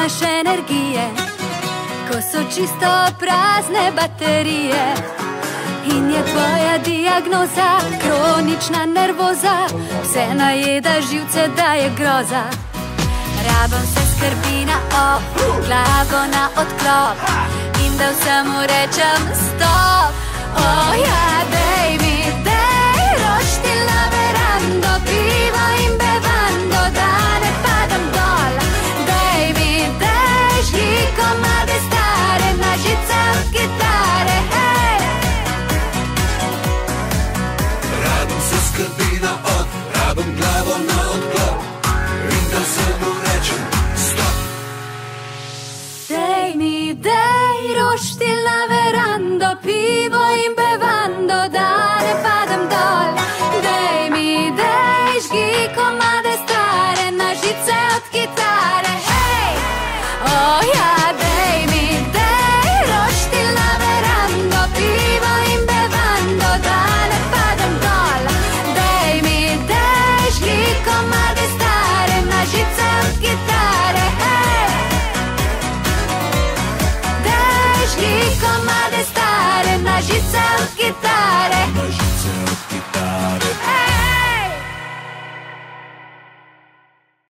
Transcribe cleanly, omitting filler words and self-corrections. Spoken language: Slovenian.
nimaš energije, ko so čisto prazne baterije. In je tvoja diagnoza kronična nervoza, vse najeda živce, da je groza. Rabam se skrbi na off, glavo na odklop in da vsemu rečem stop.